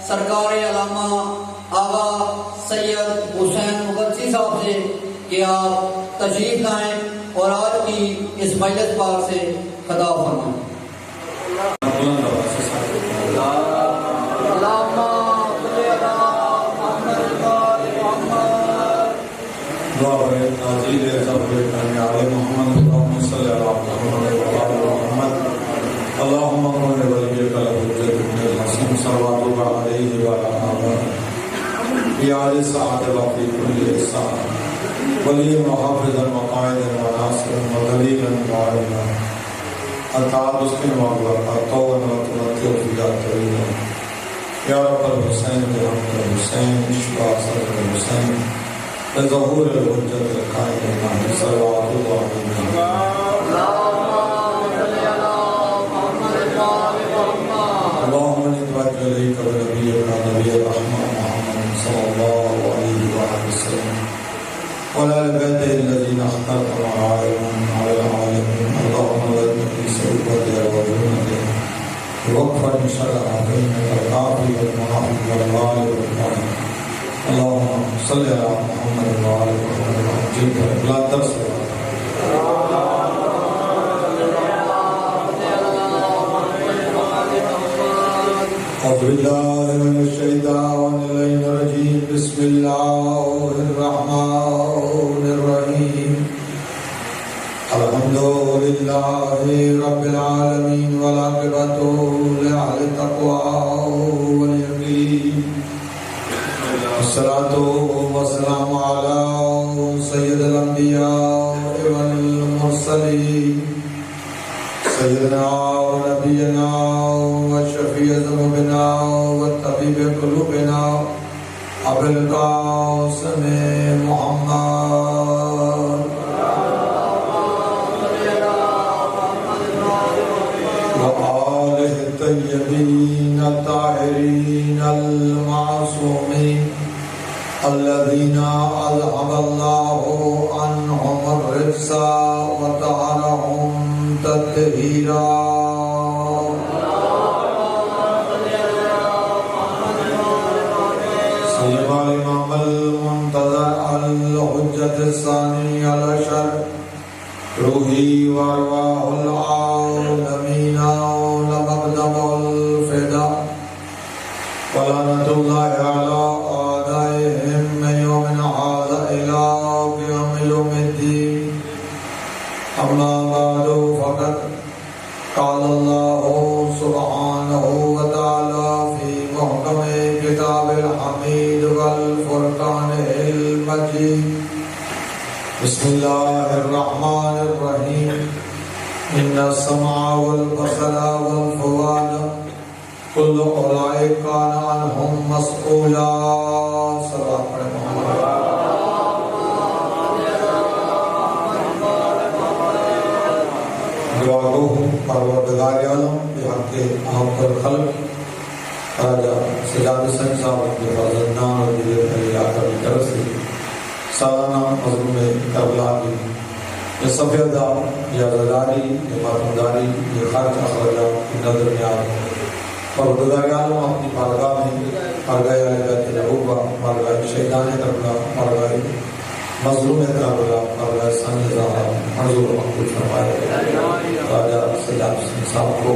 سرکار علامہ آغا سید حسین مقدسی صاحب سے کہ آپ تشریف لائیں اور آج کی اس مجلس پاک سے خطاب فرمائیں۔ ولی محافظ المقاعد وناصر ودلیل وعلما التعاد اسکن وعلا طوّن وطلطر فیات طویلا یا رب الحسین برحمت الحسین اشفاء صدر الحسین لظہور الحجت القائم المہدی صلوات اللہ علیہ اللہم نتوجہ علیک بنبیک نبی الرحمن محمد صلی اللہ علیہ وسلم ولا البيت الذين اخترت معاهم على العالمين اللهم لك في سلطة وجنة وقفا شرعا بينك الكافي والمعافي والغالب والقادر اللهم صل على محمد وعلى محمد جئت لا ترسل أعوذ بالله من الشيطان الرجيم بسم الله الرحمن الرحيم الحمد لله رب العالمين والعاقبة لأهل التقوى واليقين والصلاة والسلام على سيد الأنبياء والمرسلين سيدنا ونبينا وشفيع ذنوبنا وطبيب قلوبنا أبي القاسم محمد وآله الطيبين الطاهرين المعصومين الذين أذهب الله عنهم الرجس وطهرهم تطهيرا سيما الإمام المنتظر الحجة الثاني الأشهر روحي وأرواح العالمين لمقدم الفداء ولعنة الله على أعدائهم من يومنا هذا إلى قيام يوم الدين أما بعد فقد قال الله سبحانه وتعالى في محكم كتاب الحميد والفرقان المجيد بسم الله الرحمن الرحيم إن السمع والبصر والفؤاد كل أولئك كان عنهم مسؤولا صلى الله عليه وسلم پروردگار عالم بحق احق الخلق راجہ سجاد حسین صاحب کے فضلنان اور دیگر علاقہ کی طرف سے سالانہ مظلوم کربلا کی یہ سفیدہ یا زداری یا ماتمداری یہ خارج اخراجات کی نظر میں آئے پروردگار عالم اپنی بارگاہ میں بارگاہ علیہ نبوہ بارگاہ شہیدان کربلا بارگاہ مظلوم کربلا بارگاہ سنگ زہرا منظور مقبول فرمائے راجہ سجاد حسین صاحب کو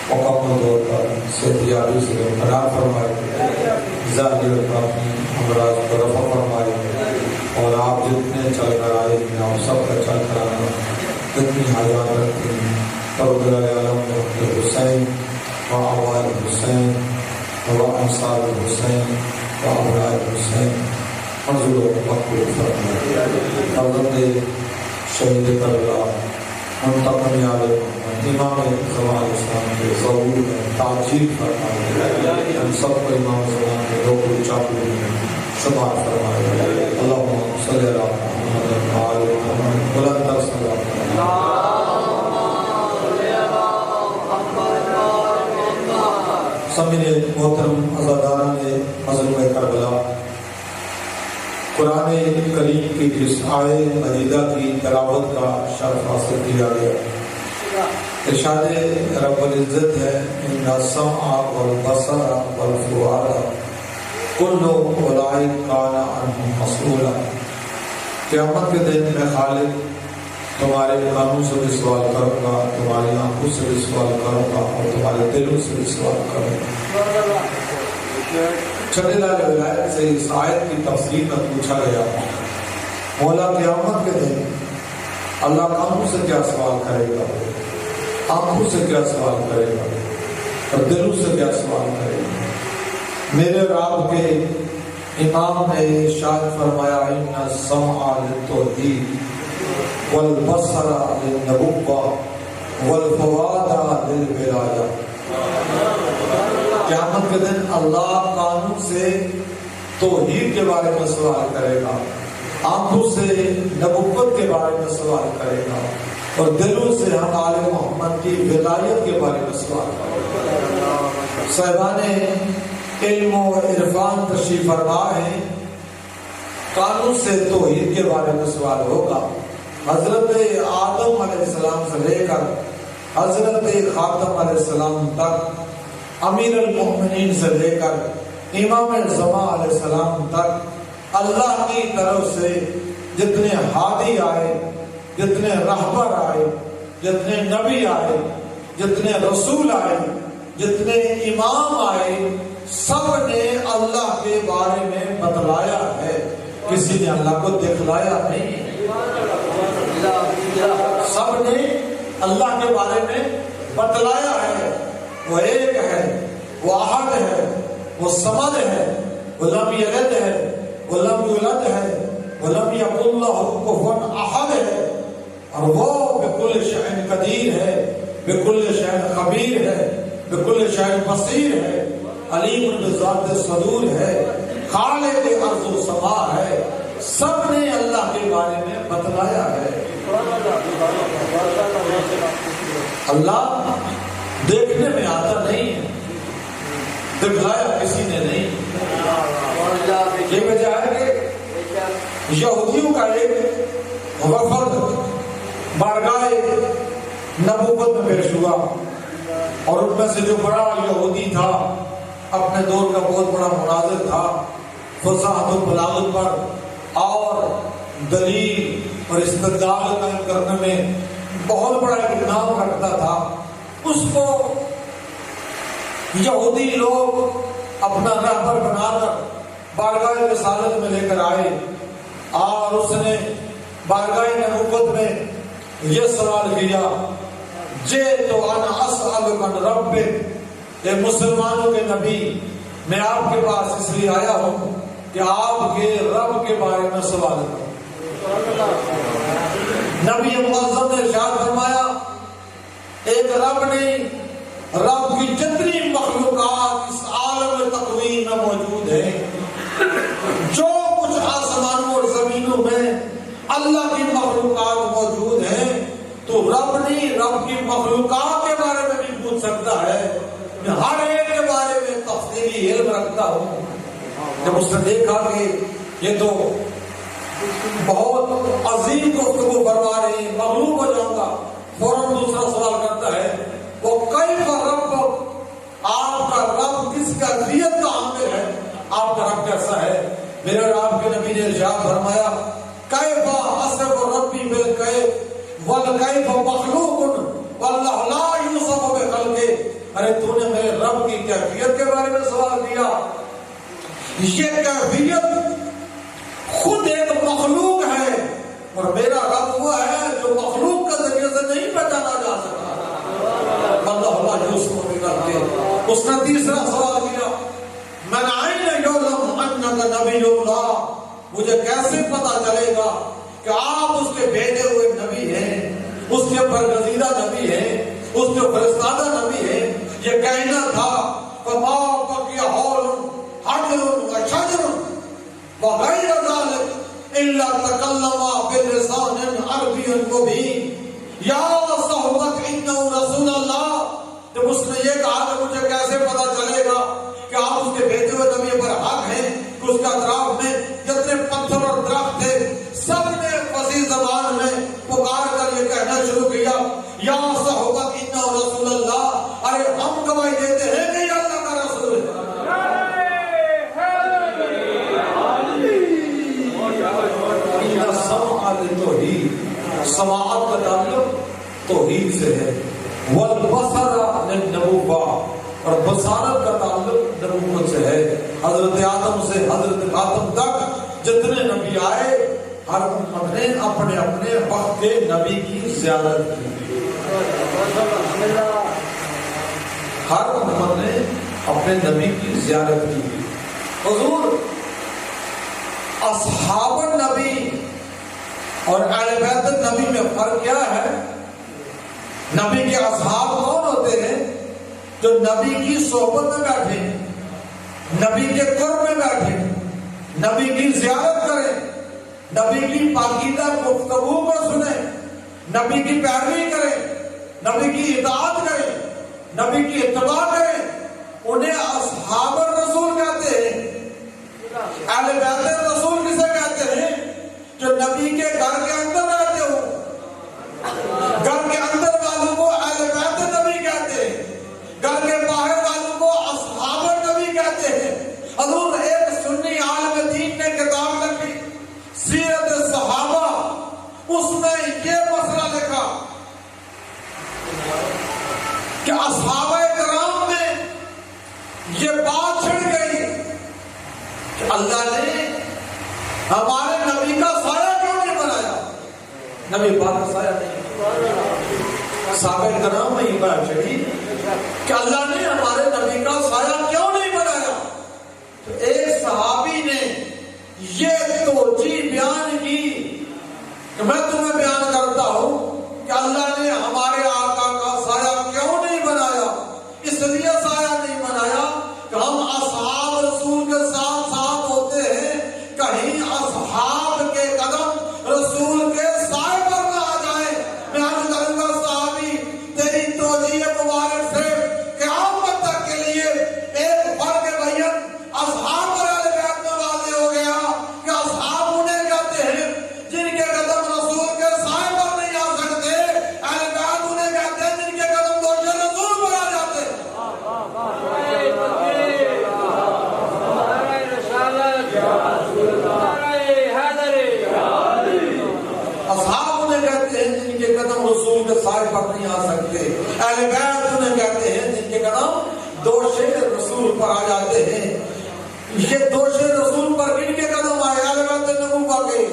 مکمل طور پر صحتیابی سے پناہ فرمائے ظاہری اور باطنی امراض کو رفع فرمائے اور آپ جتنے چل کر آئے ہیں آپ سب کا چل کر آنا جتنی حیات رکھتے ہیں پروردگار عالم نے حسین و اوائل حسین و انصار حسین و ابرائے حسین منظور و مقبول فرمائے حضرت شہید کربلا منتقم عالم امام زمان اسلام کے ظہور میں تاجیل فرمائے ہم سب کو امام زمان کے روکو چاکو میں شمار فرمائے اللہم صلی اللہ محمد وعلی محمد بلند صلی اللہ سمجھے محترم عزاداران مظلوم کربلا قرآن کریم کی جس آیت مجیدہ کی تلاوت کا شرف حاصل کیا گیا ارشاد رب العزت ہے ان السمع والبصر والفؤاد کل اولئک کان عنہ مسئولا. قیامت کے دن میں خالق تمہارے کانوں سے بھی سوال کروں گا, تمہاری آنکھوں سے بھی سوال کروں گا, اور تمہارے دلوں سے بھی سوال کروں گا. چلے لال ولایت سے اس آیت کی تفسیر میں پوچھا گیا مولا قیامت کے دن اللہ کانوں سے کیا سوال کرے گا, آنکھوں سے کیا سوال کرے گا, اور دلوں سے کیا سوال کرے گا. میرے رب کے امام نے ارشاد فرمایا ان السمع للتوحید والبصر للنبوہ والفؤاد للولایہ. قیامت کے دن اللہ کانوں سے توحید کے بارے میں سوال کرے گا, آنکھوں سے نبوت کے بارے میں سوال کرے گا, اور دلوں سے ہم آل محمد کی ولایت کے بارے میں سوال کرے گا. صاحبان علم و عرفان تشریف فرما ہے, کانوں سے توحید کے بارے میں سوال ہوگا. حضرت آدم علیہ السلام سے لے کر حضرت خاتم علیہ السلام تک, امیر المؤمنین سے لے کر امام زمان علیہ السلام تک اللہ کی طرف سے جتنے ہادی آئے, جتنے رہبر آئے, جتنے نبی آئے, جتنے رسول آئے, جتنے امام آئے, سب نے اللہ کے بارے میں بتلایا ہے, کسی نے اللہ کو دکھلایا نہیں. سب نے اللہ کے بارے میں بتلایا ہے. وہ ایک ہے, وہ احد ہے, وہ صمد ہے, وہ لم یلد ہے, وہ لم یولد ہے, وہ لم یکن لہ کفوا احد ہے, اور وہ بکل شیء قدیر ہے, بکل شیء خبیر ہے, بکل شیء بصیر ہے, علیم بذات الصدور ہے, خالق ارض و سما ہے. سب نے اللہ کے بارے میں بتلایا ہے. اللہ دیکھنے میں آتا نہیں ہے, دکھلایا کسی نے نہیں. یہ وجہ ہے کہ یہودیوں کا ایک وفد بارگاہ نبوت میں پیش ہوا, اور ان میں سے جو بڑا یہودی تھا, اپنے دور کا بہت بڑا مناظر تھا, فصاحت و بلاغت پر اور دلیل اور استدلال قائم کرنے میں بہت بڑا ایک نام رکھتا تھا, اس کو یہودی لوگ اپنا رہبر بنا کر بارگاہ رسالت میں لے کر آئے, اور اس نے بارگاہ نبوت میں یہ سوال کیا, جئت انا اسألک عن ربک, اے مسلمانوں کے نبی میں آپ کے پاس اس لیے آیا ہوں کہ آپ کے رب کے بارے میں سوال کروں. نبی معظم نے ارشاد فرمایا ایک رب نہیں, رب کی جتنی مخلوقات اس عالم تقویم میں موجود ہیں, جو کچھ آسمانوں اور زمینوں میں اللہ کی مخلوقات موجود ہیں, تو رب نہیں, رب کی مخلوقات کے بارے میں بھی پوچھ سکتا ہے. میں ہر ایک کے بارے میں تفصیلی علم رکھتا ہوں. جب اس نے دیکھا کہ یہ تو بہت عظیم گفتگو فرما رہی ہے, مغلوب ہو جاؤں گا, فوراً دوسرا سوال کرتا ہے, وہ کیف رب, آپ کا رب کس کیفیت کا عامل ہے, آپ کا رب کیسا ہے. میرے آپ کے نبی نے ارشاد فرمایا کیف اصف ربی بالکیف والکیف مخلوق واللہ لا یوصف بخلقہ. ارے تو نے میرے رب کی کیفیت کے بارے میں سوال کیا, یہ کیفیت خود ایک مخلوق ہے, اور میرا رب وہ ہے جو مخلوق کے ذریعے سے نہیں پہچانا جا سکتا. اللہ لا یوصف بخلقہ. اس نے تیسرا سوال کیا, من عین یعلم انک نبی اللہ, مجھے کیسے پتا چلے گا کہ آپ اس کے بھیجے ہوئے نبی ہیں, اس کے برگزیدہ نبی ہیں, اس کے فرستادہ نبی ہیں. یہ کہنا تھا فما بقی حول حجر وشجر وغیر ذلك الا تکلم باللسان عربی مبین. یا صحبت انہ رسول اللہ. جب اس نے یہ کہا کہ مجھے کیسے پتا چلے گا کہ آپ اس کے بھیجے ہوئے نبی پر حق ہیں, کہ اس کے اطراف میں جتنے پتھر اور درخت تھے سب نے فصیح زبان میں پکار کر یہ کہنا شروع کیا, یا یا صحبت انہ رسول اللہ، ارے ہم گواہی دیتے ہیں کہ یہ اللہ کا رسول ہے۔ ان سمع للتوحید، سماعت کا تعلق توحید سے ہے، والبصر للنبوہ، اور بصارت کا تعلق نبوت سے ہے۔ حضرت آدم سے حضرت خاتم تک جتنے نبی آئے، ہر امت نے اپنے اپنے وقت کے نبی کی زیارت کی، ہر امت نے اپنے نبی کی زیارت کی۔ حضور اصحاب النبی اور اہل بیت النبی میں فرق کیا ہے؟ نبی کے اصحاب کون ہوتے ہیں؟ جو نبی کی صحبت میں بیٹھے، نبی کے قرب میں بیٹھے، نبی کی زیارت کریں، نبی کی پاکیزہ گفتگو کو سنیں، نبی کی پیروی کریں، نبی کی اطاعت کریں، نبی کی اتباع کریں، انہیں اصحاب الرسول کہتے ہیں۔ اہل بیت الرسول کسے کہتے ہیں؟ جو نبی کے گھر کے اندر رہتے ہو، گھر کے اندر والوں کو اہل بیت النبی کہتے ہیں، گھر کے باہر والوں کو اصحاب النبی کہتے ہیں۔ حضور ایک سنی عالم دین نے کتاب لکھی سیرت صحابہ، اس میں یہ مسئلہ لکھا کہ اصحابہ کرام میں یہ بات چھڑ گئی کہ اللہ نے ہمارے نبی کا سایہ کیوں نہیں بنایا؟ نبی پاک کا سایہ نہیں، صحابہ کرام میں یہ بات چھڑی کہ اللہ نے ہمارے نبی کا سایہ کیوں نہیں بنایا؟ تو ایک صحابی نے یہ توجیہ بیان کی کہ میں تمہیں بیان کرتا ہوں کہ اللہ نے ہمارے آقا کا سایہ کیوں نہیں بنایا۔ اس لیے سایہ نہیں بنایا کہ ہم اصحاب رسول کے ساتھ ساتھ ہوتے ہیں، کہیں اصحاب کے قدم رسول کے سائے پر نہ آ جائیں۔ میں عرض کروں گا صحابی، تیری توجیہ مبارک سے قیامت تک کے لیے ایک فرق بیان اصحاب اور اہل بیت میں واضح ہو گیا کہ اصحاب انہیں کہتے ہیں جن کے قدم رسول کے سائے پر نہیں آ سکتے، اہل بیت انہیں کہتے ہیں جن کے قدم دوش رسول پر آ جاتے ہیں۔ اصحاب انہیں کہتے ہیں جن کے قدم رسول کے سائے پر نہیں آ سکتے، اہل بیت انہیں کہتے ہیں جن کے قدم دوش رسول پر آ جاتے ہیں۔ یہ دوش رسول پر کن کے قدم آئے؟ اہل بیت نبوہ کے۔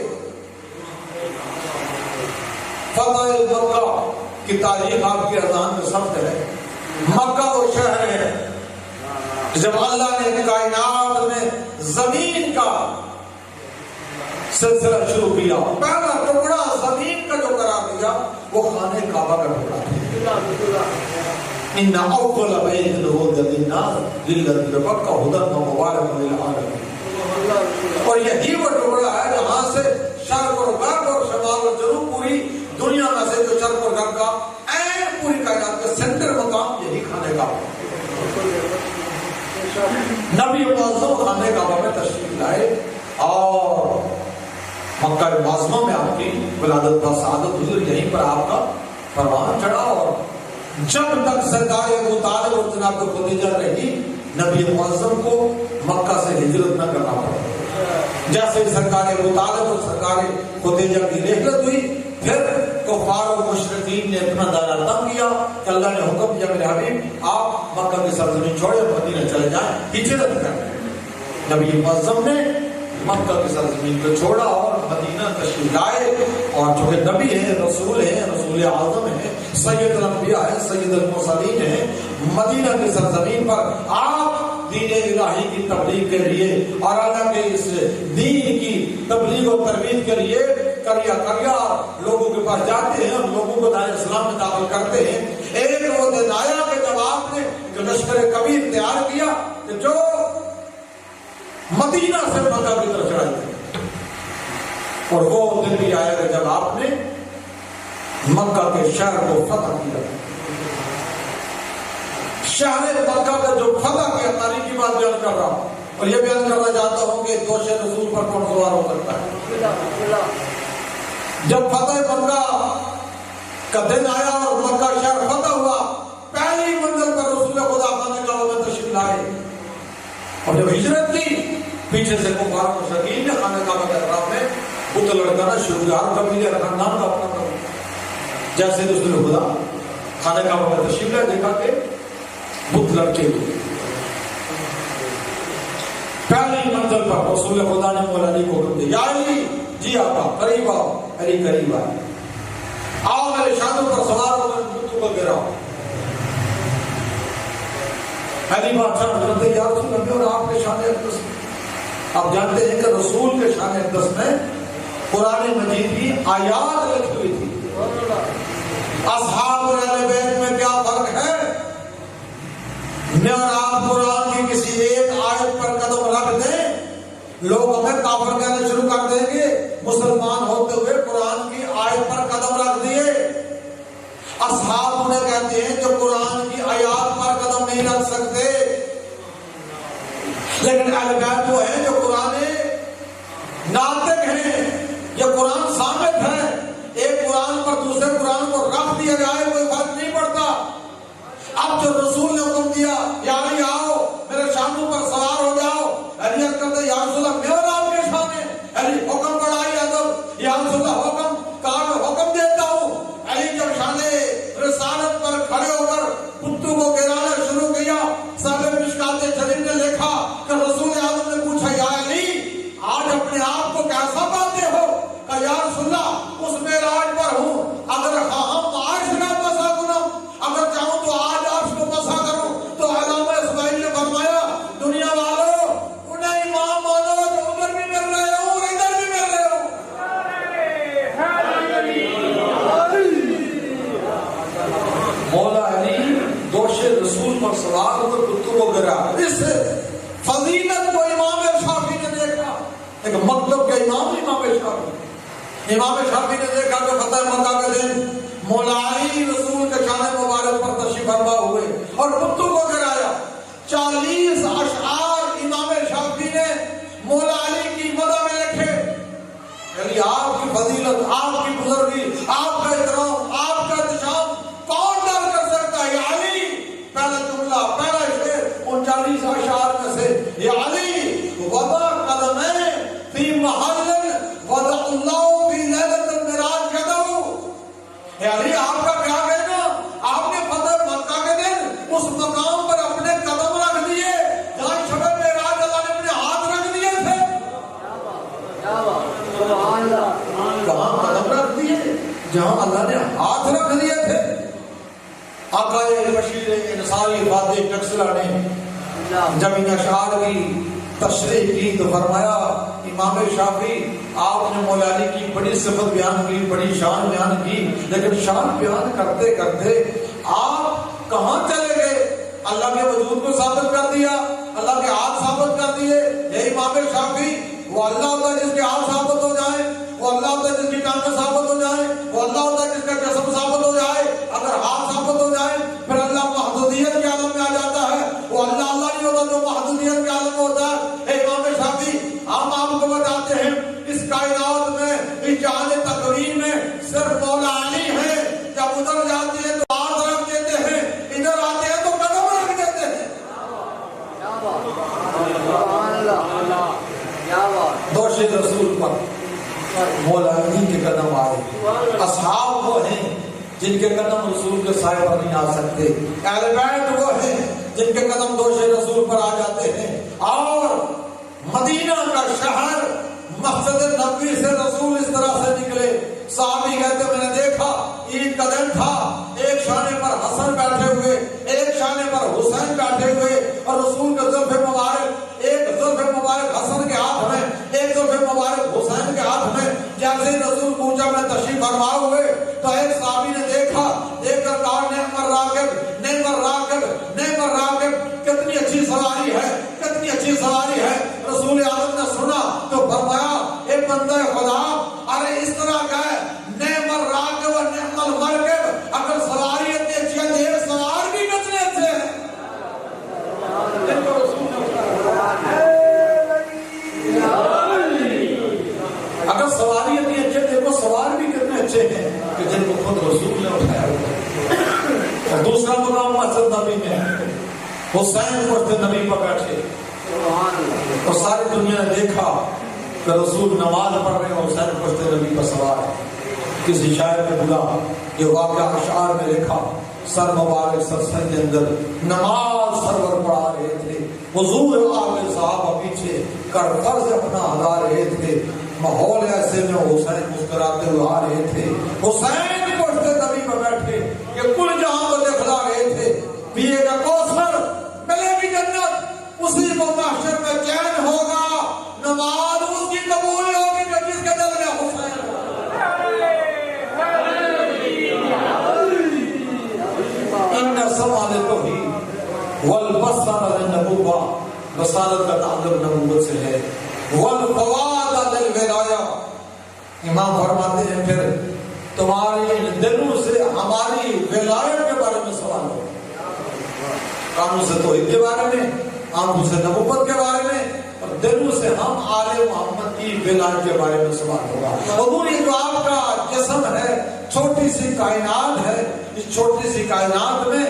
فتح مکہ کی تاریخ آپ کی اذہان میں ثبت ہے۔ مکہ وہ شہر ہے جب اللہ نے کائنات میں زمین کا سلسلہ شروع کیا، پہلا ٹکڑا زمین کا جو قرار دیا وہ خانہ کعبہ کا ٹکڑا تھا۔ ان اول بیت وضع للناس للذی ببکہ ھدی ومبارک للعالمین۔ اور یہی وہ ٹکڑا ہے جہاں سے شرق اور غرب اور شمال اور جنوب پوری دنیا میں سے جو شرق اور غرب کا این پوری کائنات کا سینٹر مقام یہی خانہ کعبہ۔ نبی معظم خانہ کعبہ میں تشریف لائے اور مکہ معظمہ میں آپ کی ولادت و سعادت ہوئی، یہیں پر آپ کا پروان چڑھا۔ اور جب تک سرکار ابو طالب اور جناب خدیجہ رہی، نبی معظم کو مکہ سے ہجرت نہ کرنا پڑا۔ جیسے سرکار ابو طالب اور سرکار خدیجہ کی رحلت ہوئی، پھر کفار و مشرکین نے اتنا دائرہ تنگ کیا کہ اللہ نے حکم دیا میرے حبیب آپ مکہ کی سرزمین چھوڑے مدینہ چلے جائیں، ہجرت کریں۔ نبی معظم نے مکہ کی سرزمین کو چھوڑا اور مدینہ تشریف لائے، اور چونکہ نبی ہیں، رسول اعظم ہیں، سید الانبیاء ہیں، سید المرسلین ہیں، مدینہ کی سرزمین پر آپ دین الہی کی تبلیغ کے لیے اور اللہ کے اس دین کی تبلیغ و ترویج کے لیے کریا لوگوں کے پاس جاتے ہیں اور لوگوں کو دائرہ اسلام میں داخل کرتے ہیں۔ ایک وہ دن آیا کہ جب آپ نے جو لشکر کبیر تیار کیا کہ جو مدینہ سے مکہ کی طرف چڑھائی تھی، اور وہ دن بھی آیا کہ جب آپ نے مکہ کے شہر کو فتح کیا۔ شہر مکہ کا جو فتح کیا، تاریخی بات بیان کر رہا ہوں، اور یہ بیان کرنا چاہتا ہوں کہ دوش رسول پر کون سوار ہو سکتا ہے۔ جب فتح مکہ کا دن آیا اور مکہ شہر فتح ہوا، پہلی منزل پر رسول خدا خانہ کعبہ میں تشریف لائے، اور جب ہجرت کی پیچھے سے کفار مشرکین نے خانہ کعبہ کے اطراف میں بت لڑکانا شروع کیا، ہر قبیلے ہر خاندان کا اپنا قبیلہ۔ جیسے رسول خدا خانہ کعبہ میں تشریف لائے، دیکھا کہ بت لڑکے ہوئے۔ پہلی منزل پر رسول خدا نے مولا علی کو حکم دیا، یا علی، جی آقا قریب آؤ۔ علی قریب آئے، آؤ میرے شانوں پر سوار ہو، میں بتوں کو گراؤ۔ علی بادشاہ حضرت یا رسول اللہ، اور آپ کے شان اقدس میں آپ جانتے ہیں کہ رسول کے شان اقدس میں قرآن مجید کی آیات لکھی ہوئی تھی۔ اصحاب اہل بیت میں کیا فرق ہے؟ میں اور آپ قرآن کی کسی ایک آیت پر قدم رکھ دیں، لوگ ہمیں کافر کہنا شروع کر دیں گے۔ مسلمان ہوتے ہوئے قرآن کی آیت پر قدم رکھ دیے۔ اصحاب انہیں کہتے ہیں جو قرآن کی آیات پر قدم نہیں رکھ سکتے، لیکن اہل بیت وہ ہیں جو قرآن ناطق ہیں، یہ قرآن ثابت ہے، ایک قرآن پر دوسرے قرآن کو رکھ دیا جائے کوئی فرق نہیں پڑتا۔ اب جو رسول نے حکم دیا، یا علی آؤ میرے شانوں پر سوار ہو جاؤ، علی عرض کرتے یا رسول اللہ میرا نام کے شان ہے، علی حکم بڑھائی ادب، یا رسول اللہ حکم کہا میں حکم دیتا ہوں۔ علی جب شان رسالت پر کھڑے ہو کر بتوں کو گرانا شروع کیا، صاحب مشکات شریف نے لکھا کہ رسول اعظم نے پوچھا یا علی آج اپنے آپ کو کیسا پاتے ہو؟ کہ یا رسول اللہ اس معراج پر ہوں، اگر ہم آج نہ پسا کروں، اگر چاہوں تو آج آپ کو پسا کروں۔ تو علامہ اسماعیل نے فرمایا دنیا والوں انہیں امام مانو جو ادھر بھی مل رہے ہو اور ادھر بھی مل رہے ہو۔ مولا علی دوش رسول پر سوار ہو کر کتوں کو گرا۔ اس فضیلت کو امام شافعی نے دیکھا، ایک مطلب کا امام امام شافعی نے دیکھا کہ فتح مکہ کے دن مولا علی رسول کے شان مبارک پر تشریف فرما ہوئے اور کتوں کو گرایا۔ 40 اشعار امام شافعی نے مولا علی کی مدح میں لکھے، یعنی آپ کی فضیلت، آپ کی بزرگی، آپ کا احترام، آپ کا احتشام کون ڈر کر سکتا ہے؟ یا علی، پہلا جملہ، پہلا شعر ان 40 اشعار میں سے، یا علی وضع قدمیں فی محل وضع اللہ فی لیلۃ المعراج یدہ۔ یا علی آپ کا کیا کہنا؟ آپ نے فتح مکہ کے دن اس مقام پر اپنے قدم رکھ دیے جہاں شب معراج اللہ نے اپنے ہاتھ رکھ دیے تھے۔ کہاں قدم رکھ دیے؟ جہاں اللہ نے ہاتھ رکھ دیے تھے۔ آقا بشیر انصاری فاتح ٹکسلا نے جب ان اشعار کی تشریح کی تو فرمایا امام شافعی آپ نے مولا علی کی بڑی صفت بیان کی، بڑی شان بیان کی، لیکن شان بیان کرتے کرتے آپ کہاں چلے گئے؟ اللہ کے وجود کو ثابت کر دیا، اللہ کے ہاتھ ثابت کر دیے۔ یہ امام شافعی وہ اللہ ہوتا ہے جس کے ہاتھ ثابت ہو جائے، وہ اللہ ہوتا ہے جس کی ٹانگیں ثابت ہو جائے، وہ اللہ ہوتا ہے جس کا جسم ثابت ہو جائے۔ اگر ہاتھ ثابت ہو جائے پھر اللہ محدودیت کے عالم میں آ جاتا ہے، وہ اللہ نہیں ہوتا جو محدودیت کے عالم میں ہوتا ہے۔ اے امام شافعی ہم آپ کو بتاتے ہیں اس کائنات میں، اس جہان تکوین میں صرف مولا علی ہے۔ جب ادھر جاتے ہیں تو ہاتھ رکھ دیتے ہیں، ادھر آتے ہیں تو قدم رکھ دیتے ہیں۔ دوش رسول پر مولا علی کے قدم آئے۔ اصحاب وہ ہیں جن کے قدم رسول کے سائے پر نہیں آ سکتے، اہل بیت وہ ہیں جن کے قدم دوش رسول پر آ جاتے ہیں۔ اور مدینہ کا شہر مسجد نبوی سے رسول اس طرح سے نکلے، صحابی کہتے میں نے دیکھا عید کا دن تھا، ایک شانے پر حسن بیٹھے ہوئے، ایک شانے پر حسین بیٹھے ہوئے، اور رسول کے زلف مبارک، ایک زلف مبارک حسن کے ہاتھ میں، ایک زلف مبارک حسین کے ہاتھ میں۔ جیسے رسول پوچھا میں تشریف فرما ہوئے تو ایک صحابی نے دیکھا، دیکھ کر کہا نعم الراکب، نعم الراکب، نعم الراکب، کتنی اچھی سواری ہے، کتنی اچھی سواری ہے۔ رسول اعظم نے سنا تو فرمایا اے بندہ خدا، ارے اس طرح کا ہے نعم الراکب و نعم المرکب، اگر سواری اتنی دوسرا مقام مسجد نبی میں حسین پڑھتے نبی پر بیٹھے اور ساری دنیا نے دیکھا کہ رسول نماز پڑھ رہے ہیں، حسین پڑھتے نبی پر سوار ہے۔ کسی شاعر نے بولا یہ واقعہ اشعار میں لکھا، سر مبارک سرسن کے اندر نماز سرور پڑھا رہے تھے، حضور آگے صحابہ پیچھے کر فرض اپنا ادا رہے تھے، ماحول ایسے میں حسین مسکراتے ہوئے آ رہے تھے، حسین پڑھتے نبی پر بیٹھے کہ کل جہاں کو دکھلا رہے تھے، پیے گا کوثر ملے گی جنت، اسی کو محشر میں چین ہوگا، نماز اس کی قبول ہوگی جو جس کے دل میں حسین ہو۔ ان سمع للتوحید والبصر للنبوہ، بصارت کا تعلق نبوت سے ہے، والفؤاد للولایہ۔ امام فرماتے ہیں پھر تمہارے دلوں سے ہماری ولایت کے بارے میں سوال ہو، کانوں سے توحید کے بارے میں، آنکھوں سے نبوت کے بارے میں، اور دلوں سے ہم آل محمد کی ولایت کے بارے میں سوال ہوگا۔ حضور یہ جو آپ کا جسم ہے، چھوٹی سی کائنات ہے، اس چھوٹی سی کائنات میں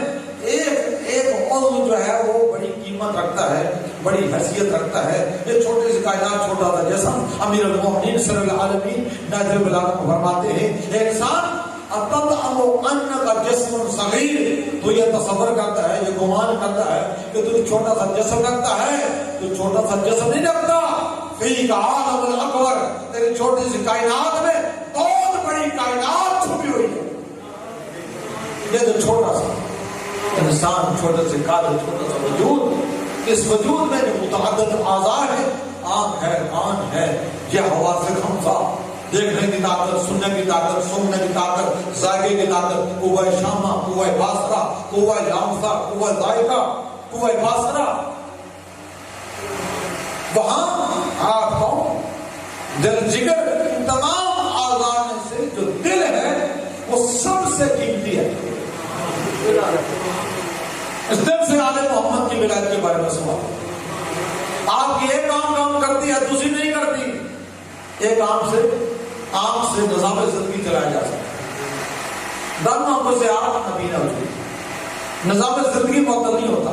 ایک عضو جو ہے وہ بڑی قیمت رکھتا ہے، بڑی حیثیت رکھتا ہے۔ یہ چھوٹی سی کائنات، چھوٹا سا جسم، امیر المومنین صلی اللہ علیہ وسلم ناظر البلاغہ فرماتے ہیں ایک انسان اَتَطْعَمُ أَنَّكَ جِسْمٌ صَغِيرٌ، تو یہ تصور کرتا ہے، یہ گمان کرتا ہے کہ تو چھوٹا سا جسم رکھتا ہے، تو چھوٹا سا جسم نہیں رکھتا، فِيكَ عَالَمُ الْأَكْبَرُ، تیری چھوٹی سی کائنات میں بہت بڑی کائنات چھپی ہوئی ہے۔ یہ جو چھوٹا سا انسان، چھوٹے سے کالے، چھوٹا سا وجود، اس وجود میں جو متعدد اعضاء ہے، آنکھ ہے، کان ہے، یہ حواس خمسہ، دیکھنے کی طاقت، سننے کی طاقت، سونگنے کی طاقت، ذائقے کی طاقت، قوہ شامہ، قوہ باصرہ، قوہ لامسہ، قوہ ذائقہ، قوہ باصرہ، وہاں آنکھ، پاؤں، دل، جگر، ان تمام اعضاء میں سے جو دل ہے وہ سب سے قیمتی ہے۔ اس دل سے آل محمد کی ولایت کے بارے میں سوال، آپ کی ایک کام کرتی ہے، دوسری نہیں کرتی۔ ایک آنکھ سے نظام زندگی چلایا جا سکتا ہے، دم آنکھوں سے آپ نبینا ہوتی، نظام زندگی معطل نہیں ہوتا،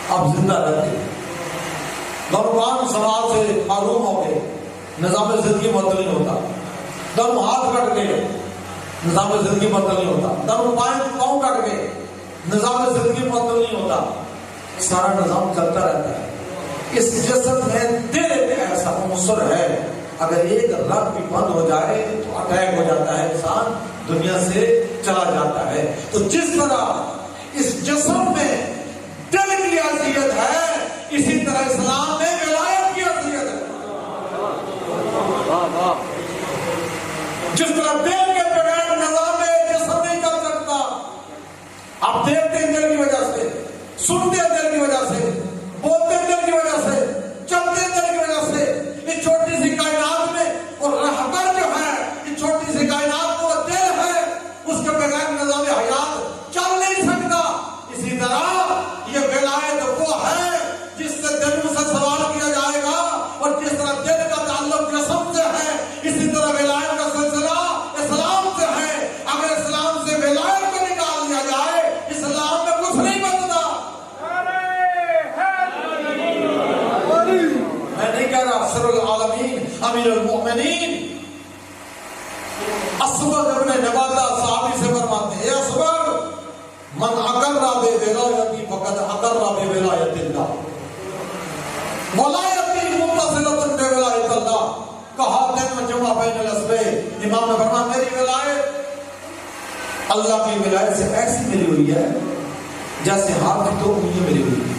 آپ زندہ رہتے ہیں۔ دم سماج سے معروم ہو گئے، نظام زندگی معطل نہیں ہوتا۔ دم ہاتھ کٹ گئے، نظام زندگی معطل نہیں ہوتا۔ دم پاؤں کٹ گئے، نظام زندگی معطل نہیں ہوتا، سارا نظام چلتا رہتا ہے۔ اس جسم میں دل ایک ایسا عنصر ہے، اگر ایک رگ بھی بند ہو جائے تو اٹیک ہو جاتا ہے، انسان دنیا سے چلا جاتا ہے۔ تو جس طرح اس جسم میں دل کی حیثیت ہے، اسی طرح اسلام میں ولایت کی حیثیت ہے۔ جس طرح دل کے بغیر نظام جسم نہیں چل سکتا، آپ دیکھتے ہیں دل کی وجہ سے، سنتے ہیں دل کی وجہ سے، بولتے ہیں دل کی وجہ سے، چلتے ہیں دل کی وجہ سے۔ اس چھوٹی سی کائنات میں اور رہبر جو ہے، اس چھوٹی سی کائنات میں وہ دل ہے، اس کے بغیر نظام حیات چل نہیں سکتا۔ اسی طرح یہ ولایت وہ ہے جس سے دلوں سے سوال کیا جائے گا، اور جس طرح دل کا تعلق جسم سے ہے، اسی طرح ولایت کا سلسلہ اسلام سے ہے۔ اگر اسلام سے ولایت کو نکال دیا جائے، اسلام میں کچھ نہیں بچتا۔ میں نہیں کہہ رہا سر العالمین امیر المؤمنین اصبر ابن نباتہ صحابی سے فرماتے ہیں، اے اصبر من اقر بے ولایتی فقد اقر بے ولایت اللہ، ولایتی متصلۃ بے ولایت اللہ، کہا تین جمع بین الاسبین۔ امام نے فرمایا میری ولایت اللہ کی ولایت سے ایسی ملی ہوئی ہے جیسے ہاتھ کی دو انگلیاں ملی ہوئی ہے۔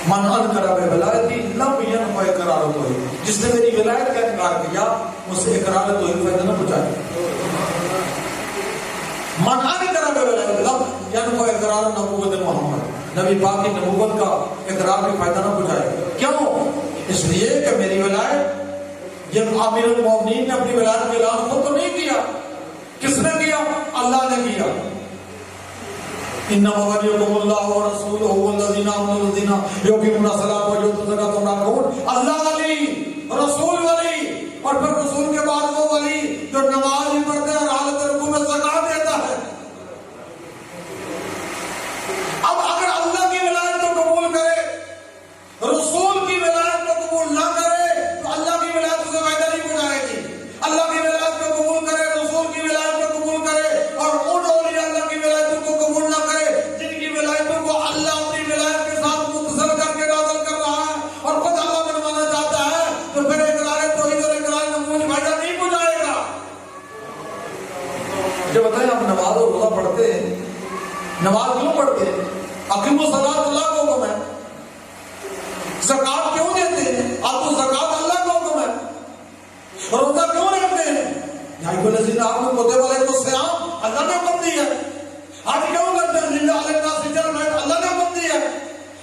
من انکر بے ولایتی لم ینفع اقرار توحید، جس نے میری ولایت کا انکار کیا اس سے اقرار توحید فائدہ نہ پہنچائے۔ من انکر بے ولایتی لم ینفع اقرار نبوت محمد، نبی پاک کی نبوت کا اقرار بھی فائدہ نہ پہنچائے۔ کیوں؟ اس لیے کہ میری ولایت، جب امیر المومنین نے اپنی ولایت کا اعلان خود تو نہیں کیا، کس نے کیا؟ اللہ نے کیا۔ انما ولیکم اللہ ورسولہ والذین آمنوا الذین یقیمون الصلاۃ ویؤتون الزکاۃ وهم راکعون۔ اللہ ولی، رسول ولی، اور پھر رسول کے بعد وہ ولی جو نماز بھی پڑھتے ہیں اور حالت رکوع میں زکات دیتا ہے۔ نماز کیوں پڑھتے ہیں؟ اقیموا الصلاۃ اللہ کا حکم ہے. زکات کیوں دیتے ہیں؟ آتوا الزکات اللہ کا حکم ہے. روزہ کیوں رکھتے ہیں؟ یا ایھا الذین آمنوا کتب علیکم الصیام اللہ نے حکم دیا ہے. حج کیوں کرتے ہیں؟ للہ علی الناس حج البیت اللہ نے حکم دیا ہے.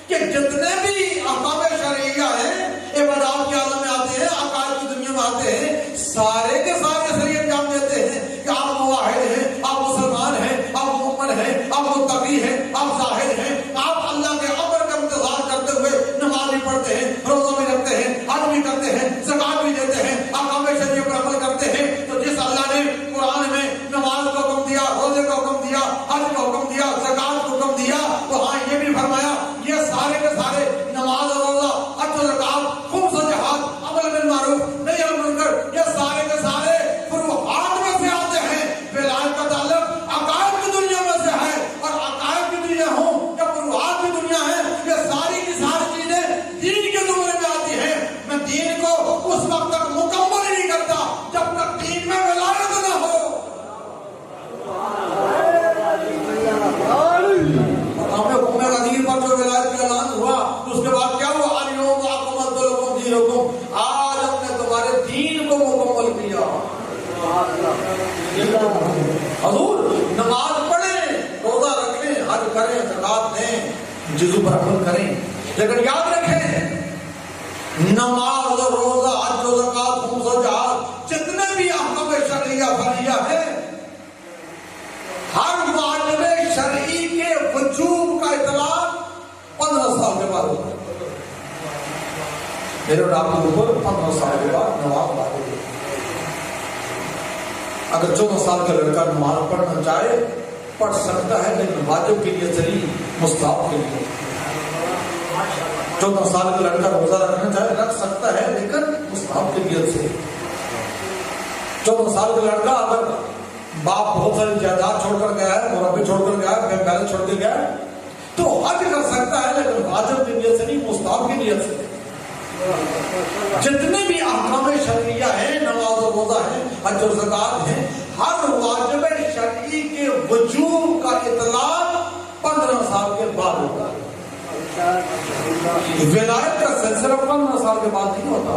کہ جتنے بھی احکام شرعیہ ہیں عبادات کے عالم میں آتے ہیں، عقائد کی دنیا میں آتے ہیں، سارے کے سارے صحیح انجام دیتے ہیں کہ آپ موحد ہیں، آپ مسلمان ہیں، آپ مومن ہیں، آپ متقی ہیں، آپ زاہد ہیں، آپ اللہ کے امر کا انتظار کرتے ہوئے نماز بھی پڑھتے ہیں، روزہ بھی رکھتے ہیں، حج بھی کرتے ہیں، زکات بھی دیتے ہیں، احکام شرعیہ پر عمل کرتے ہیں. تو جس اللہ نے قرآن میں نماز کا حکم دیا، روزے کا حکم دیا، حج کا حکم دیا، زکات کا حکم دیا، تو ہاں یہ بھی فرمایا یہ سارے کے سارے نماز اور روزہ، حج و زکات، خمس و جہاد، امر بالمعروف نہی عن المنکر، یہ سارے کے سارے فروعات میں سے آتے ہیں. ولایت کا تعلق عقائد کی دنیا میں سے ہے، اور عقائد کی دنیا ہوں یا فروعات کی دنیا ہے، یہ ساری کی ساری چیزیں دین کے زمرے میں آتی ہیں. میں دین کو اس وقت تک مکمل ہی نہیں کرتا جب تک دین میں ولایت نہ ہو. مقام حکم غدیر پر جو ولایت کا اعلان ہوا اس کے بعد کیا ہوا؟ الیوم اکملت لکم دینکم، آج ہم نے تمہارے دین کو مکمل کیا. حضور نماز پڑھیں، روزہ رکھیں، حج کریں، زکات دیں، جزو پر عمل کریں، لیکن یاد رکھیں نماز اور روزہ، حج و زکات، خمس و جہاد، جتنے بھی احکام شرعیہ فریہ ہیں، ہر واجب شرعی کے وجوب کا اطلاق 15 سال کے بعد ہوتا ہے. میرے اور آپ کے اوپر 15 سال کے بعد نماز واجب ہے. اگر 14 سال کا لڑکا نماز پڑھنا چاہے پڑھ سکتا ہے، لیکن واجب کے لیے صحیح، مستحب کے لیے. 14 سال کا لڑکا روزہ رکھنا چاہے رکھ سکتا ہے، لیکن مستحب کے لیے سے. 14 سال کا لڑکا اگر باپ بہت ساری جائیداد چھوڑ کر گیا ہے، مربی چھوڑ کر گیا ہے، بینک بیلنس چھوڑ کے گیا ہے، تو حج کر سکتا ہے، لیکن واجب کی نیت سے نہیں، مستحب کی نیت سے. جتنے بھی احکام شرعیہ ہیں، نماز و روزہ ہیں، حج و زکات ہیں، ہر واجب شرعی کے وجوب کا اطلاق 15 سال کے بعد ہوتا ہے. ولایت کا سلسلہ 15 سال کے بعد نہیں ہوتا.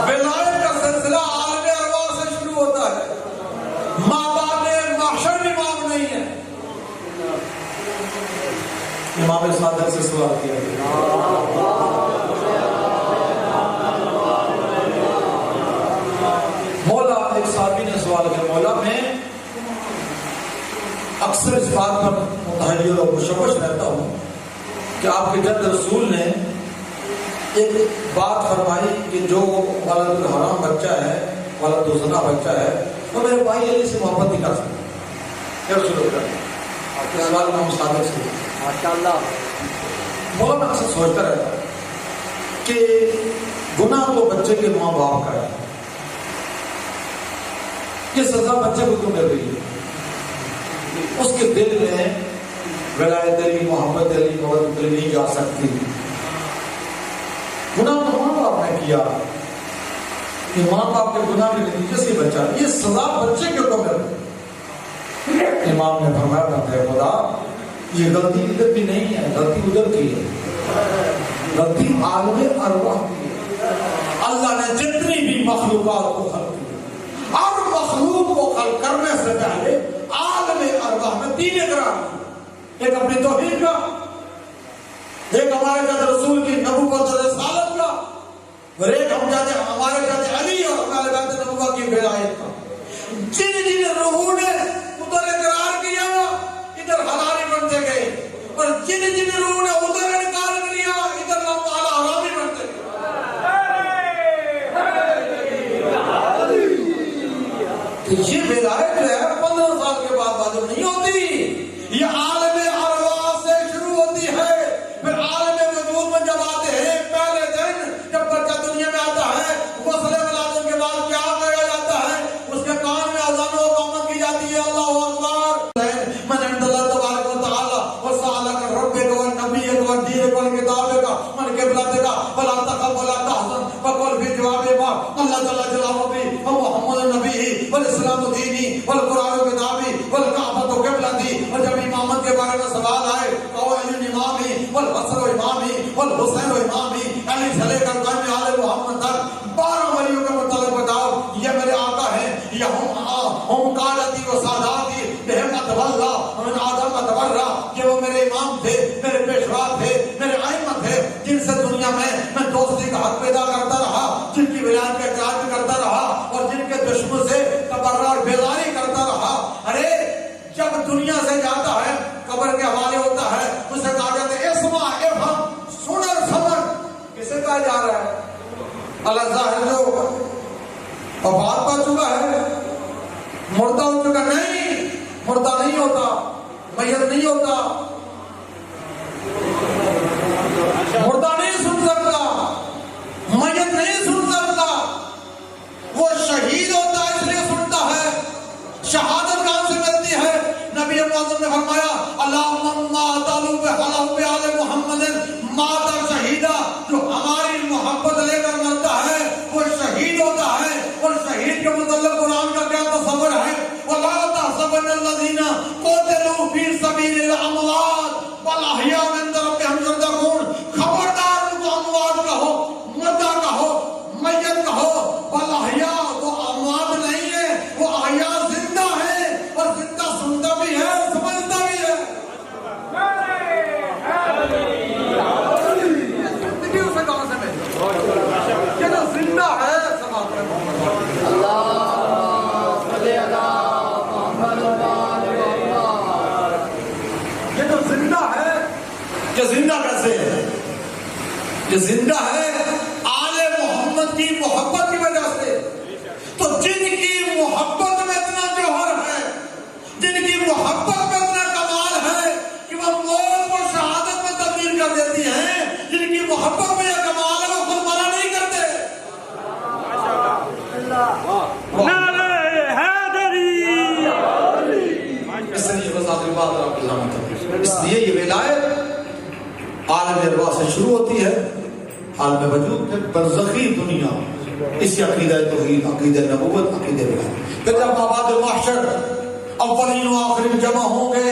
ولایت کا سلسلہ عالم ارواح سے شروع ہوتا ہے. ماں باپ محشر بھی معاف نہیں ہے. امام صادق سے سوال کیا گیا، مولا، ایک صحابی نے سوال کیا، مولا میں اکثر اس بات پر متحیر اور مشوش رہتا ہوں کہ آپ کے جد رسول نے ایک بات فرمائی کہ جو ولد الحرام بچہ ہے، ولد الزنا بچہ ہے، وہ میرے بھائی علی سے محبت نہیں کر سکتا. سوال امام صادق سے. مولا میں اکثر سوچتا رہتا کہ گناہ تو بچے کے ماں باپ کا ہے، یہ سزا بچے کو کیوں مل رہی ہے؟ اس کے دل میں ولایت علی، محبت علی، محبت علی نہیں جا سکتی. گناہ تو ماں باپ نے کیا، یہ ماں باپ کے گناہ کے نتیجے سے بچہ، یہ سزا بچے کے اوپر مل رہی ہے. امام نے فرمایا کرتا ہے خدا یہ غلطی ادھر بھی نہیں ہے، غلطی ادھر کی ہے، غلطی عالم ارواح کی ہے. اللہ نے جتنی بھی مخلوقات کو خلق کیا، ہر مخلوق کو خلق کرنے سے پہلے عالم ارواح میں 3 اقرار کیا. ایک اپنی توحید کا، ایک ہمارے جد رسول کی نبوت اور رسالت کا، اور ایک ہمارے جد علی اور ہمارے بیت نبوت کی ولایت کا. جن روحوں نے ادھر اقرار کیا ادھر حلالی بنتے گئے، اور جن روحوں نے ادھر انکار کیا ادھر حرامی بنتے گئے. تو یہ ولایت جو ہے 15 سال کے بعد واجب نہیں ہوتی، یہ عالم ارواح سے شروع ہوتی ہے. پھر عالم وجود میں جب آتے ہیں، پہلے دن جب بچہ دنیا میں آتا ہے، غسل ولادت کے بعد کیا کیا جاتا ہے؟ اس کے کان میں اذان و اقامت کی جاتی ہے، اللہ اکبر من عند اللہ تبارک و تعالی وسألك ربك والنبيك والدينك والكتابك والقبلتك فلا تخف ولا تحزن وقل في جواب ما الله جل جلاله ومحمد النبي والاسلام الاسلام دینی والقرآن کتابی والکعبۃ قبلتی. اور جب امامت کے بارے میں سوال آئے تو علی امامی والحسن امامی والحسین امامی، علی سے لے کر قائم آل محمد تک 12 ولیوں کے متعلق بتاؤ یہ میرے آقا ہیں، یہ ہم قادتی و ساداتی بہم اتولا من آدم اتورا، کہ وہ میرے امام تھے، میرے پیشوا تھے، میرے ائمہ تھے، جن سے دنیا میں دوستی کا حق پیدا کرتا رہا، جن کی ولایت کا اقرار کرتا رہا اور جن کے دشمن سے تبرع اور بیزاری کرتا رہا. ارے جب دنیا سے جاتا ہے قبر کے حوالے ہوتا ہے، اسے کہا جاتا ہے اسمع افہم، سن اور سمجھ. کسے کہا جا رہا ہے؟ اللہ ظاہر جو وفات پا چکا ہے، مردہ ہو چکا. نہیں، مردہ نہیں ہوتا، میت نہیں ہوتا، مردہ نہیں سن سکتا، میت نہیں سن سکتا. وہ شہید ہوتا ہے اس لیے سنتا ہے. شہادت کہاں سے ملتی ہے؟ نبی معظم نے فرمایا اللہم تعالی بحلہ آل محمد مات شہیدہ، جو ہماری محبت لے کر مرتا ہے وہ شہید ہوتا ہے. اور شہید کے متعلق قرآن کا کیا تصور ہے؟ وَلَا تَحْسَبَنَّ الَّذِينَ قُتِلُوا فِي سَبِيلِ اللَّهِ أَمْوَاتٌ بَلْ أَحْيَاءٌ عِندَ رَبِّهِمْ يُرْزَقُونَ. خبردار ان کو اموات کہو، مردہ کہو، میت کہو. بل احیاء، وہ اموات نہیں ہے، وہ احیاء زندہ ہے، اور زندہ سنتا بھی ہے اور سمجھتا بھی ہے. زندگی اسے کہاں سے ملی؟ یہ جو زندہ ہے کہ زندہ کیسے ہے؟ یہ زندہ ہے آل محمد کی محبت کی وجہ سے. تو جن کی محبت میں اتنا جوہر ہے، جن کی محبت میں اتنا کمال ہے کہ وہ موت کو شہادت میں تبدیل کر دیتی ہیں، جن کی محبت میں یہ کمال ہے وہ خود منع نہیں کرتے. نعرہ حیدری. اس لیے بذات بات آپ کی ضمانت، اس لیے یہ ولایت عالم ارواح سے شروع ہوتی ہے، عالم وجود میں برزخی دنیا. اسی عقیدہ توحید، عقیدہ نبوت، عقیدہ ولایت. پھر جب آباد محشر اولین و آخرین جمع ہوں گے،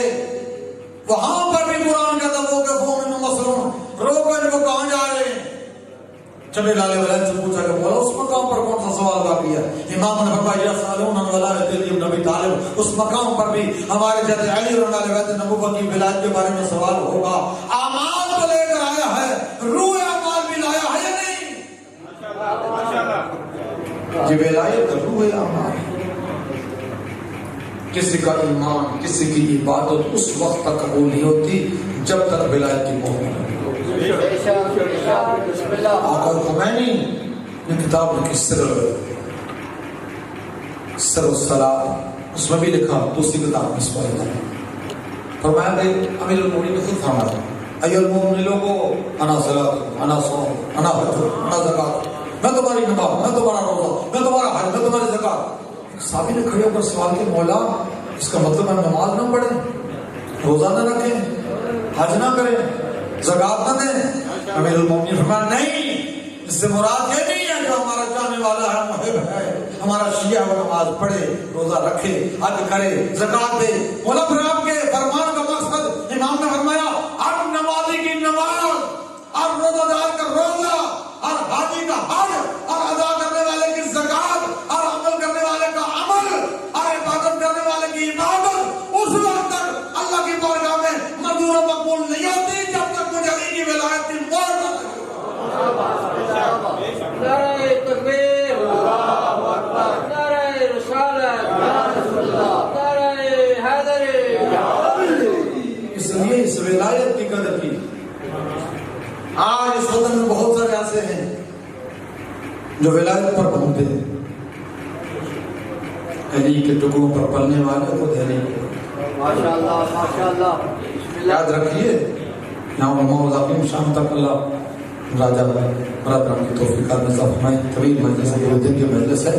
وہاں پر بھی قرآن کا دب ہوگا فومن مسرون، روکو ان کو کہاں جا رہے ہیں؟ چلے لالے ولایت سے پوچھا کہ مولا اس مقام پر کون سا سوال باقی ہے؟ امام نے فرمایا یا سالون عن ولایت علی نبی طالب، اس مقام پر بھی ہمارے جد علی اور ولایت نبوت کی ولایت کے بارے میں سوال ہوگا. اعمال کو لے کر آیا ہے، روح اعمال بھی لایا ہے یا نہیں؟ یہ ولایت روح اعمال. کسی کا ایمان، کسی کی عبادت اس وقت تک قبول نہیں ہوتی جب تک ولایت کی مہر نہیں. آقا خمینی نے کتاب لکھی سر الصلاۃ، اس میں بھی لکھا دوسری کتاب میں سوال ہے. فرمایا کہ امیر المومنین نے خود فرمایا ایھا المومنون لوگو انا صلاۃ انا صوم انا حج انا زکات، میں تمہاری نماز، میں تمہارا روزہ، میں تمہارا حج، میں تمہاری زکات. صحابی نے کھڑے ہو کر سوال کیا مولا اس کا مطلب ہم نماز نہ پڑھیں، روزہ نہ رکھیں، حج نہ کریں، زکات نہ دیں؟ امیر المومنین فرمایا نہیں، اس سے مراد یہ نہیں ہے جو ہمارا چاہنے والا ہے، محب ہے، ہمارا شیعہ وہ نماز پڑھے، روزہ رکھے، حج کرے، زکات دے. مولا پھر آپ کے فرمان کا مقصد؟ امام نے فرمایا ہر نمازی کی نماز، ہر روزہ دار کا روزہ، ہر حاجی کا حج، ہر ادا کرنے والے کی زکات، ہر عمل کرنے والے کا عمل، ہر عبادت کرنے والے کی عبادت اس وقت تک اللہ کی بارگاہ میں منظور و مقبول نہیں ہوتی جب تک مجھے علی کی ولایت کی مہر نہ لگے. نعرہ تکبیر، اللہ اکبر، نعرہ رسالت، نعرہ حیدری. اس لیے اس ولایت کی قدر کی. آج اس وطن میں بہت سارے ایسے ہیں جو ولایت پر گھومتے ہیں، علی کے ٹکڑوں پر پلنے والے کو دہلی. ماشاءاللہ ماشاءاللہ. یاد رکھیے یہاں علماء ذاکرین شام تک اللہ راجہ برادران کی توفیقات میں فرمائے. طویل مجلس ہے، دو دن کی مجلس ہے.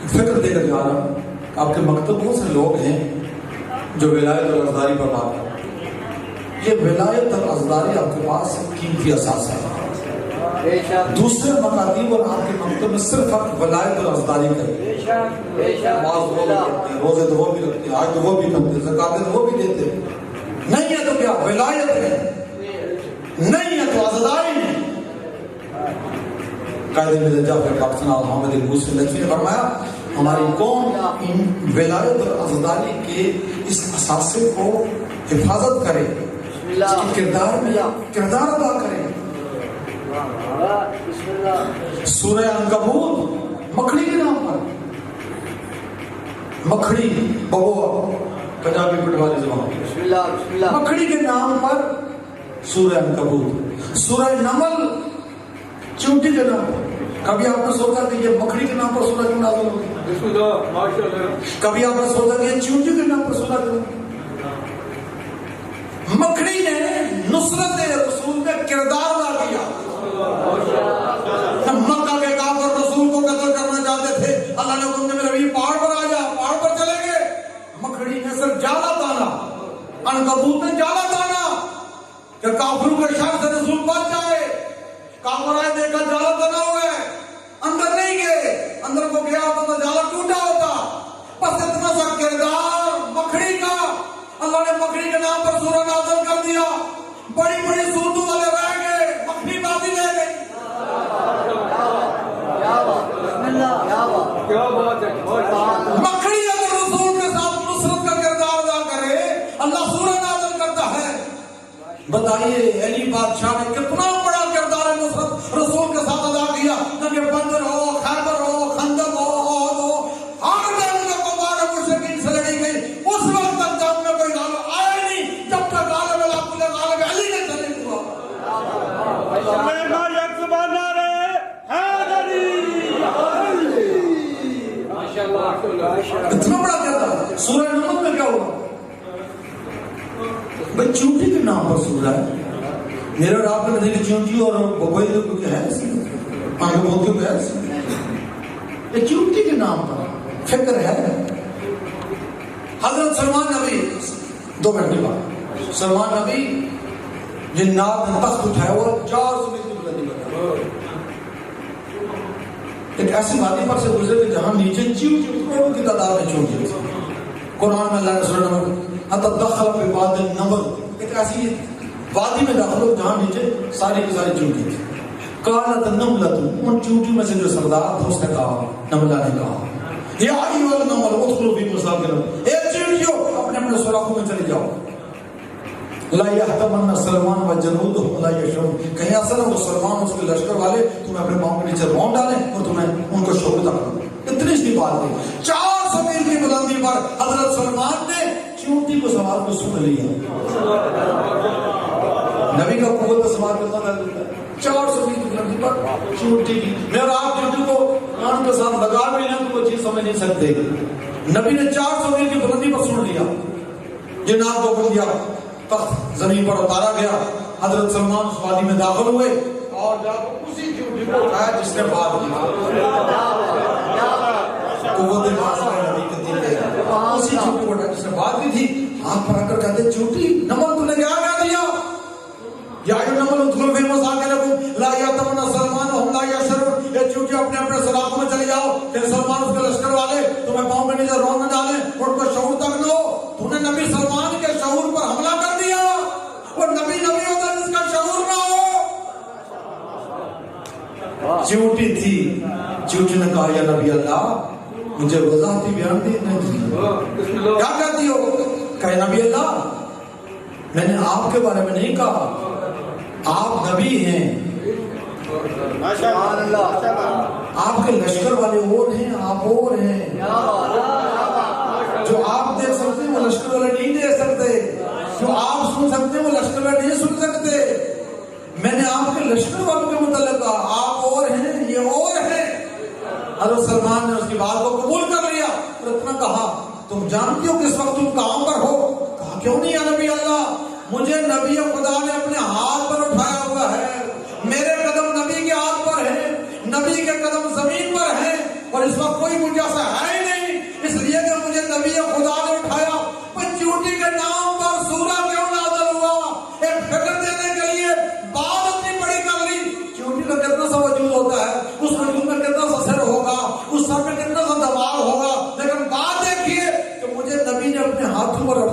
فکر دے کر جا رہا ہوں آپ کے مکتب بہت سے لوگ ہیں جو ولایت اور ازداری پر بات کرتے ہیں. یہ ولایت اور ازداری آپ کے پاس قیمتی اثاثہ ہے. بے شک دوسرے مکاتیب اور آپ کے مکتب میں صرف حق ولایت اور ازداری کا ہے. بے شک بے شک نماز وہ بھی پڑھتے ہیں, روزے تو وہ بھی رکھتے ہیں, حج تو وہ بھی کرتے ہیں, زکات تو وہ بھی دیتے ہیں. نہیں ہے تو کیا ولایت ہے, نہیں ہے تو ازداری ہے. قائد میں جعفر پاکستان محمد البوسی لطفی نے فرمایا ہماری قوم ان ولایت اور ازداری کے اس اثاثے کو حفاظت کرے, اس کے کردار ادا کرے. بسم اللہ. سورہ عنکبوت مکھڑی کے نام پر, مکھڑی بگوا پنجابی پٹواری زبان, بسم اللہ بسم اللہ. مکھڑی کے نام پر سورہ عنکبوت. سورہ نمل چونٹی کے نام پر. کبھی آپ نے سوچا کہ یہ مکھڑی کے نام پر سورہ کیوں نازل ہوگی؟ کبھی آپ نے سوچا کہ یہ چونٹی کے نام پر سورہ کیوں؟ مکھڑی نے نصرت رسول میں کردار ادا کیا. مکہ کے کافر رسول کو قتل کرنا چاہتے تھے, اللہ نے حکم دیا نبی پہاڑ پر آ جا, پہاڑ پر چلے گئے. مکھڑی نے صرف جالا تانا, عنکبوت نے جالا تانا کہ کافروں کے شر سے رسول بچ جائے. کافر آئے دیکھا جالا تنا ہوا ہے, اندر نہیں گئے, اندر کو گیا ہوتا تو جالا ٹوٹا ہوتا. بس اتنا سا کردار مکھڑی کا, اللہ نے مکھڑی کے نام پر سورہ نازل کر دیا. بڑی بڑی صورتوں والے رہ گئے, مکھڑی باقی رہ گئی. مکھڑی اگر رسول کے ساتھ نصرت کا کردار ادا کرے اللہ سورہ نازل کرتا ہے. بتائیے علی بادشاہ نے کتنا بڑا کردار نصرت رسول کے ساتھ ادا کیا. کہ بدر ہو, خیبر ہو, خندق ہو, احد ہو, ہر جنگ میں کفار مشرکین سے لڑی گئی. اس وقت تک جنگ میں کوئی غالب آیا نہیں جب تک غالب علی نے شریک ہوا. اتنا بڑا کردار. سورہ نمل میں کیا ہوا بھائی؟ چونٹی کے نام پر سورہ ہے. میرے اور آپ نے دیکھی چونٹی اور ببوئی کو کیا ہے, آگے بولتی ہوں ہے, یہ چونٹی کے نام پر فکر ہے. حضرت سلمان نبی 2 گھنٹے بعد سلمان نبی جنات نے تخت اٹھایا اور 400 میل کی بلندی بنائی. ایک ایسی وادی پر سے گزرے کہ جہاں نیچے چیوٹیوں کی تعداد میں چونٹی تھی. قرآن میں اللہ نے سورہ نمل دخل فی واد النمل, ایک ایسی وادی میں داخل ہو جہاں نیچے ساری کی ساری چونٹی تھی. قالت النملۃ, ان چونٹیوں میں سے جو سردار تھا اس نے کہا, نملہ نے کہا, یا ایھا النمل ادخلوا فی مساکنکم, اے چونٹیوں اپنے اپنے سوراخوں میں چلے جاؤ. لا یحتمن سلمان و جنودہ لا یشعرون, کہیں ایسا نہ ہو سلمان اس کے لشکر والے تمہیں اپنے پاؤں کے نیچے رون ڈالیں اور تمہیں ان کو شعبہ کریں. اتنی سی بات ہے. 400 میل کی بلندی پر حضرت سلمان نے چونٹی کو سوار کو سن لیا. نبی کا قوت سوار کرتا ہے 400 میل کی بلندی پر چونٹی کی. میرا آپ چونٹی کو کان کے ساتھ لگا بھی نہ تو وہ چیز سمجھ نہیں سکتے. نبی نے 400 میل کی بلندی پر سن لیا. جنات کو حکم دیا, تخت زمین پر اتارا گیا. حضرت سلمان اس وادی میں داخل ہوئے اور جا کر اسی چونٹی کو اٹھایا جس نے بات کی. قوت ناز کا نبی کے دل ہے, اسی چونٹی کو اٹھایا جس نے بات کی تھی. ہاتھ پر آ کر کہتے چونٹی نمل تو نے کیا دیا, یا نمل ادخلوا فی مساکنکم لا یحتمن سلمان وهم لا یشعرون. یہ چونٹی اپنے اپنے سراغوں میں چلے جاؤ کہ سلمان اس کے لشکر والے تمہیں پاؤں کے نیچے رون نہ ڈالیں اور ان کو شعور تک نہ ہو. تو نے نبی سلمان کے شعور پر حملہ کر دیا, اور نبی ہوتا جس کا شعور نہ ہو. چونٹی تھی, چونٹی نے کہا یا نبی اللہ مجھے وضاحتی بیان دینا ہے. کیا کہتی ہو؟ کہ نبی اللہ میں نے آپ کے بارے میں نہیں کہا, آپ نبی ہیں, آپ کے لشکر والے اور ہیں, آپ اور ہیں. جو آپ دیکھ سکتے ہیں وہ لشکر والے نہیں دیکھ سکتے, جو آپ سن سکتے ہیں وہ لشکر والے نہیں سن سکتے. میں نے آپ کے لشکر والوں کے متعلق کہا آپ اور ہیں, یہ اور ہیں. حضرت سلمان نے اس کی بات کو قبول کر لیا اور اتنا کہا تم جانتی ہو کس وقت تم کہاں پر ہو؟ کہا کیوں نہیں یا نبی اللہ, مجھے نبی خدا نے اپنے ہاتھ پر اٹھایا ہوا ہے, میرے قدم نبی کے ہاتھ پر ہیں, نبی کے قدم زمین پر ہیں, اور اس وقت کوئی مجھے ایسا ہے ہی نہیں, اس لیے کہ مجھے نبی خدا نے اٹھایا. چونٹی کے نام پر سورہ کیوں نازل ہوا؟ ایک فکر دینے کے لیے بات اپنی بڑی کر لی. چونٹی کا کتنا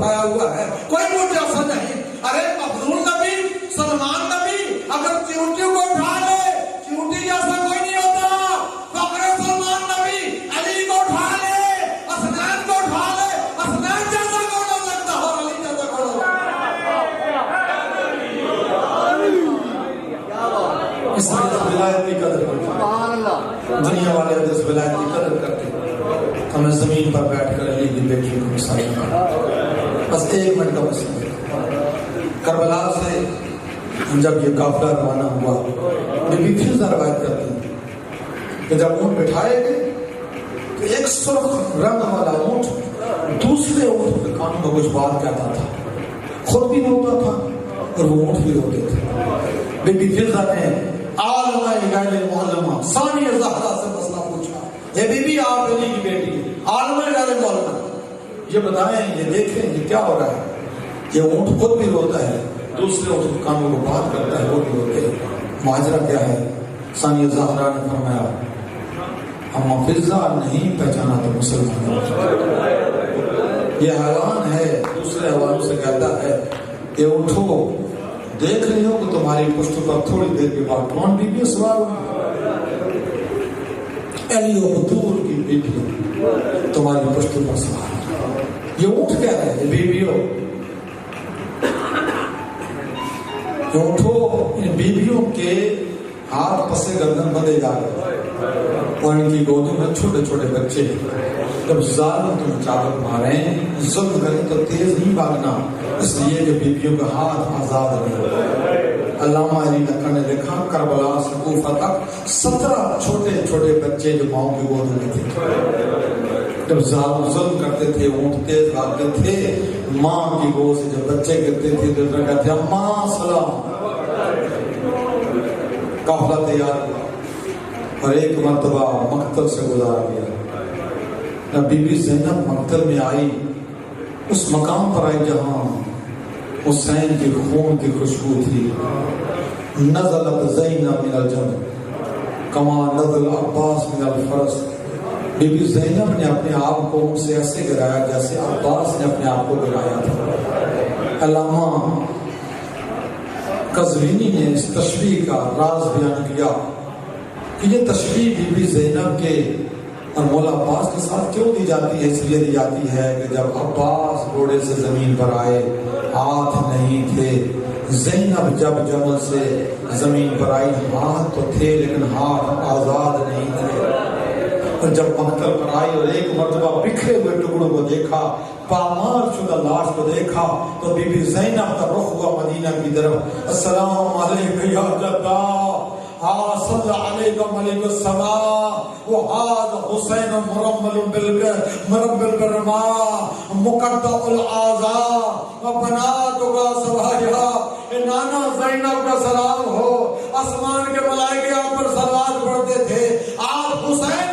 اٹھایا ہوا ہے، کوئی مجسم نہیں۔ ارے مفضول نبی، سلمان نبی اگر چیونٹی کو اٹھا لے، چیونٹی جیسا کوئی نہیں ہوتا، فخر سلمان نبی علی کو اٹھا لے، حسنین کو اٹھا لے، حسنین جیسا کون ہو سکتا ہے اور علی جیسا کون ہو سکتا؟ اس ولایت کی قدر کرتے، سبحان اللہ، دنیا والے اس ولایت کی قدر کرتے، ہمیں زمین پر بیٹھ کر علی کی بیٹی کو مثال بس 1 منٹ کا مسئلہ ہے۔ کربلا سے جب یہ قافلہ روانہ ہوا، بی بی فضہ روایت کرتی ہیں کہ جب اونٹ بٹھائے گئے تو ایک سرخ رنگ والا اونٹ دوسرے اونٹ کے کانوں میں کچھ بات کہتا تھا، خود بھی روتا تھا اور وہ اونٹ بھی روتے تھے۔ بی بی فضہ نے عالمہ غیر معلمہ ثانیہ زہرا سے مسئلہ پوچھا، اے بی بی آپ علی کی بیٹی ہیں، عالمہ غیر معلمہ، یہ بتائیں، یہ دیکھیں یہ کیا ہو رہا ہے؟ یہ اونٹ خود بھی روتا ہے، دوسرے اونٹ کے کانوں کو بات کرتا ہے، وہ بھی روتے ہیں، ماجرا کیا ہے؟ ثانیہ زہرا نے فرمایا اما فضہ نہیں پہچانا تو مسلمان، یہ حیوان ہے، دوسرے حیوانوں سے کہتا ہے کہ اٹھو، دیکھ رہی ہو کہ تمہاری پشت پر تھوڑی دیر کے بعد کون بی بی سوار ہوئی؟ علی و بطول کی بیٹی تمہاری پشت پر سوار۔ یہ اونٹ کہہ رہے ہیں بیویوں، کہ اٹھو، ان بیویوں کے ہاتھ پسے گردن بندھے جا رہے اور ان کی گودوں میں چھوٹے چھوٹے بچے، جب ظالم تمہیں چادر ماریں، ظلم کریں تو تیز نہیں بھاگنا، اس لیے کہ بیویوں کا ہاتھ آزاد نہیں۔ علامہ علی نقوی نے لکھا کربلا سے کوفہ تک 17 چھوٹے چھوٹے بچے جو ماؤں کی گودوں میں تھے، جب ظالم ظلم کرتے تھے، اونٹ تیز بھاگتے تھے، ماں کی گود سے جب بچے گرتے تھے تو کہتے تھے اماں سلام۔ قافلہ تیار ہوا اور ایک مرتبہ مقتل سے گزارا گیا۔ بی بی زینب مقتل میں آئی، اس مقام پر آئی جہاں حسین کے خون کی خوشبو تھی۔ نزلت زینب من الجنہ کما نزل عباس من الفرس، بی بی زینب نے اپنے آپ کو ان سے ایسے گرایا جیسے عباس نے اپنے آپ کو گرایا تھا۔ علامہ قزوینی نے اس تشبیہ کا راز بیان کیا کہ یہ تشبیہ بی بی زینب کے اور مولا عباس کے ساتھ کیوں دی جاتی ہے؟ اس لیے دی جاتی ہے کہ جب عباس گھوڑے سے زمین پر آئے ہاتھ نہیں تھے، زینب جب جمل سے زمین پر آئی ہاتھ تو تھے لیکن ہاتھ آزاد نہیں تھے، اور جب مقتل پر آئی اور ایک مرتبہ بکھرے ہوئے ٹکڑوں کو دیکھا، پامال شدہ لاش کو دیکھا، تو بی بی زینب کا رخ ہوا مدینہ کی طرف، السلام علیکم یا جدہ، صلی علیک ملک السماء وہذا حسین مرمل بالرماء مقطع الاعضاء وبناتک سبایا، نانا زینب کا سلام ہو، آسمان کے ملائکے آپ پر صلوات پڑھتے تھے، آپ حسین